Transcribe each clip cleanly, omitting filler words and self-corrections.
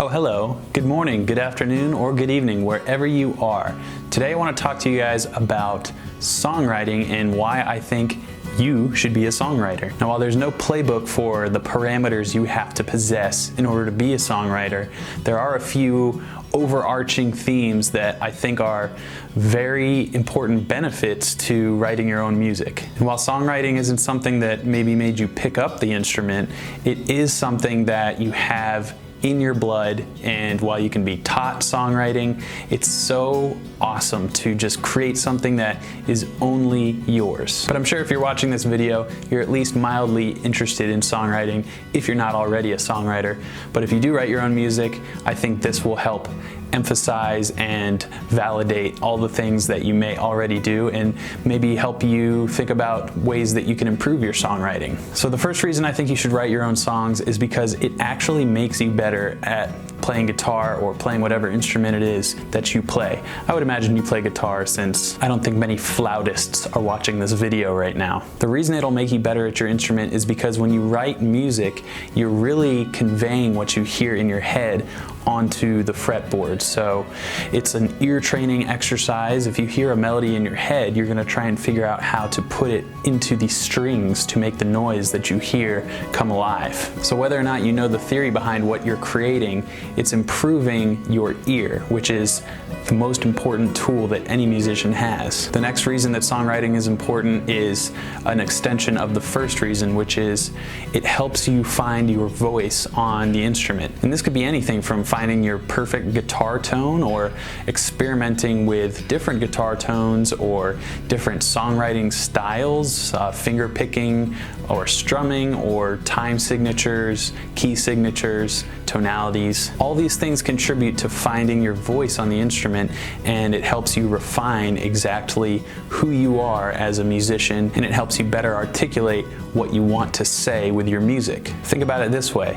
Oh, hello, good morning, good afternoon, or good evening, wherever you are. Today I want to talk to you guys about songwriting and why I think you should be a songwriter. Now, while there's no playbook for the parameters you have to possess in order to be a songwriter, there are a few overarching themes that I think are very important benefits to writing your own music. And while songwriting isn't something that maybe made you pick up the instrument, it is something that you have in your blood, and while you can be taught songwriting, it's so awesome to just create something that is only yours. But I'm sure if you're watching this video, you're at least mildly interested in songwriting if you're not already a songwriter. But if you do write your own music, I think this will help emphasize and validate all the things that you may already do and maybe help you think about ways that you can improve your songwriting. So the first reason I think you should write your own songs is because it actually makes you better at playing guitar or playing whatever instrument it is that you play. I would imagine you play guitar, since I don't think many flautists are watching this video right now. The reason it'll make you better at your instrument is because when you write music, you're really conveying what you hear in your head onto the fretboard. So it's an ear training exercise. If you hear a melody in your head, you're going to try and figure out how to put it into the strings to make the noise that you hear come alive. So whether or not you know the theory behind what you're creating, it's improving your ear, which is the most important tool that any musician has. The next reason that songwriting is important is an extension of the first reason, which is it helps you find your voice on the instrument. And this could be anything from finding your perfect guitar tone, or experimenting with different guitar tones or different songwriting styles, finger picking or strumming, or time signatures, key signatures, tonalities. All these things contribute to finding your voice on the instrument, and it helps you refine exactly who you are as a musician, and it helps you better articulate what you want to say with your music. Think about it this way.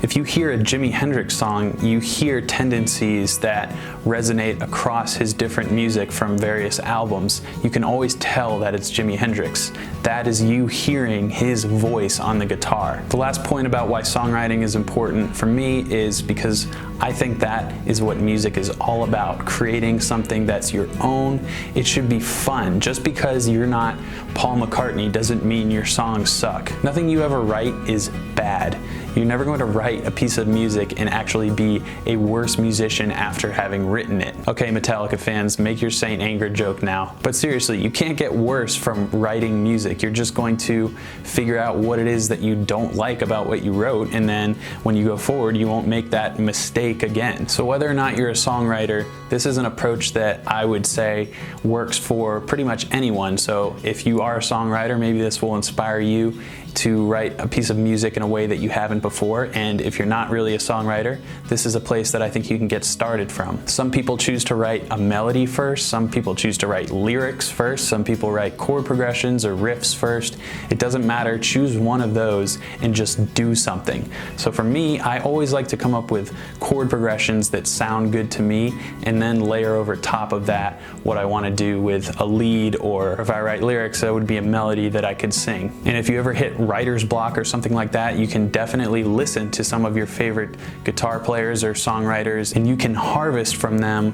If you hear a Jimi Hendrix song, you hear tendencies that resonate across his different music from various albums. You can always tell that it's Jimi Hendrix. That is you hearing his voice on the guitar. The last point about why songwriting is important for me is because I think that is what music is all about, creating something that's your own. It should be fun. Just because you're not Paul McCartney doesn't mean your songs suck. Nothing you ever write is bad. You're never going to write a piece of music and actually be a worse musician after having written it. Okay, Metallica fans, make your Saint Anger joke now. But seriously, you can't get worse from writing music. You're just going to figure out what it is that you don't like about what you wrote, and then when you go forward, you won't make that mistake again. So whether or not you're a songwriter, this is an approach that I would say works for pretty much anyone. So if you are a songwriter, maybe this will inspire you to write a piece of music in a way that you haven't before. And if you're not really a songwriter, this is a place that I think you can get started from. Some people choose to write a melody first, some people choose to write lyrics first, some people write chord progressions or riffs first. It doesn't matter, choose one of those and just do something. So for me, I always like to come up with chord progressions that sound good to me, and then layer over top of that what I want to do with a lead, or if I write lyrics, that would be a melody that I could sing. And if you ever hit writer's block or something like that, you can definitely listen to some of your favorite guitar players or songwriters, and you can harvest from them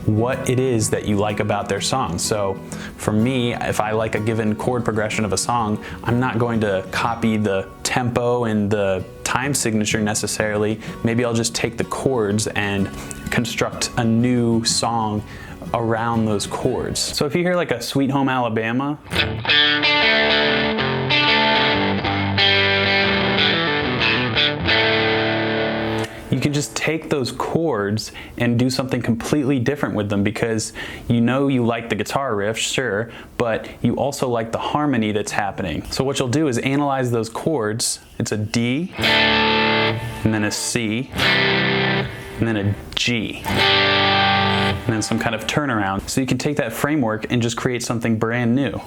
what it is that you like about their songs. So for me, if I like a given chord progression of a song, I'm not going to copy the tempo and the time signature necessarily. Maybe I'll just take the chords and construct a new song around those chords. So if you hear like a Sweet Home Alabama, you can just take those chords and do something completely different with them, because you know you like the guitar riff, sure, but you also like the harmony that's happening. So what you'll do is analyze those chords. It's a D, and then a C, and then a G, and then some kind of turnaround. So you can take that framework and just create something brand new.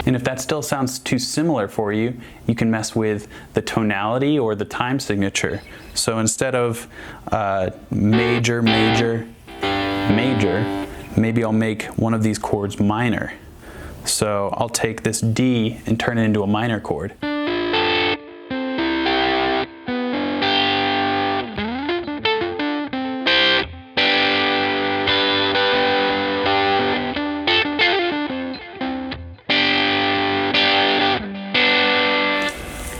And if that still sounds too similar for you, you can mess with the tonality or the time signature. So instead of major, major, major, maybe I'll make one of these chords minor. So I'll take this D and turn it into a minor chord.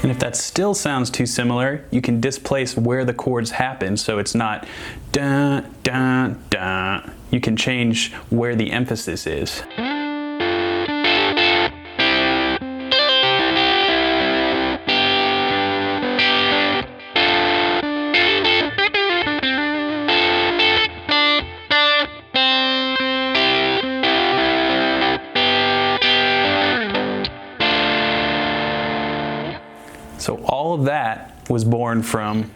And if that still sounds too similar, you can displace where the chords happen so it's not dun, dun, dun. You can change where the emphasis is. So all of that was born from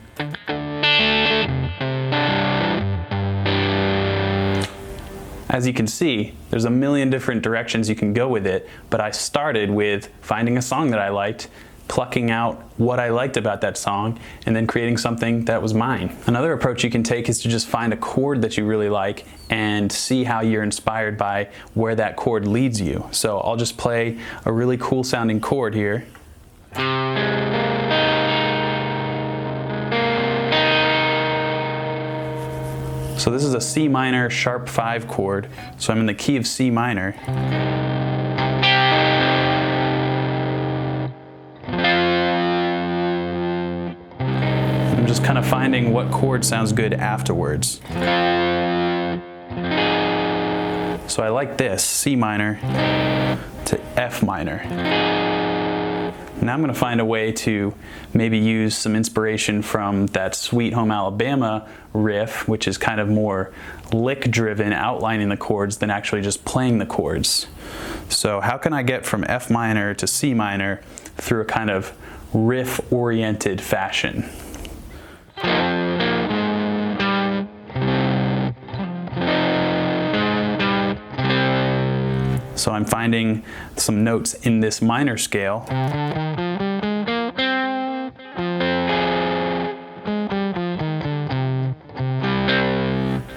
as you can see, there's a million different directions you can go with it, but I started with finding a song that I liked, plucking out what I liked about that song, and then creating something that was mine. Another approach you can take is to just find a chord that you really like and see how you're inspired by where that chord leads you. So I'll just play a really cool sounding chord here. So this is a C minor sharp 5 chord, so I'm in the key of C minor. I'm just kind of finding what chord sounds good afterwards. So I like this, C minor to F minor. Now I'm going to find a way to maybe use some inspiration from that Sweet Home Alabama riff, which is kind of more lick-driven, outlining the chords than actually just playing the chords. So how can I get from F minor to C minor through a kind of riff-oriented fashion? So I'm finding some notes in this minor scale.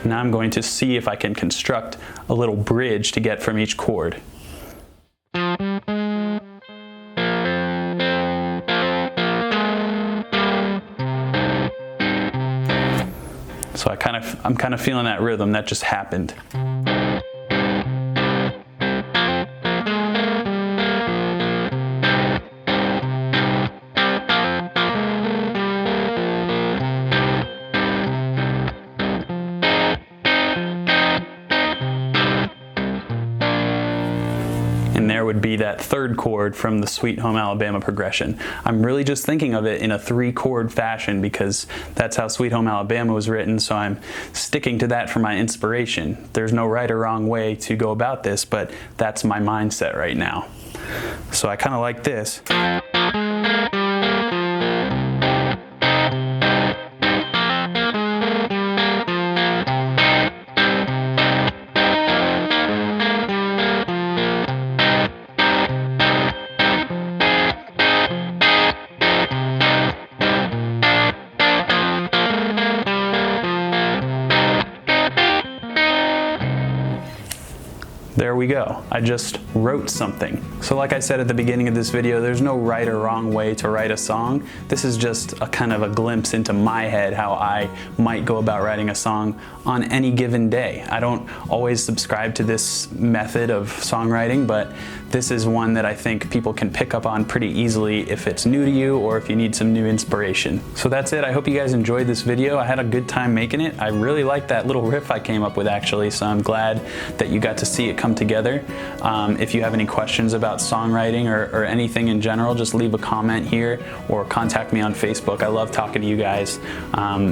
Now I'm going to see if I can construct a little bridge to get from each chord. So I'm kind of feeling that rhythm that just happened. And there would be that third chord from the Sweet Home Alabama progression. I'm really just thinking of it in a 3-chord fashion because that's how Sweet Home Alabama was written, so I'm sticking to that for my inspiration. There's no right or wrong way to go about this, but that's my mindset right now. So I kind of like this. There we go. I just wrote something. So like I said at the beginning of this video, there's no right or wrong way to write a song. This is just a kind of a glimpse into my head, how I might go about writing a song on any given day. I don't always subscribe to this method of songwriting, but this is one that I think people can pick up on pretty easily if it's new to you or if you need some new inspiration. So that's it. I hope you guys enjoyed this video. I had a good time making it. I really like that little riff I came up with actually, so I'm glad that you got to see it come together. If you have any questions about songwriting or anything in general, just leave a comment here or contact me on Facebook. I love talking to you guys.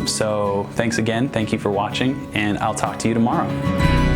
So thanks again. Thank you for watching, and I'll talk to you tomorrow.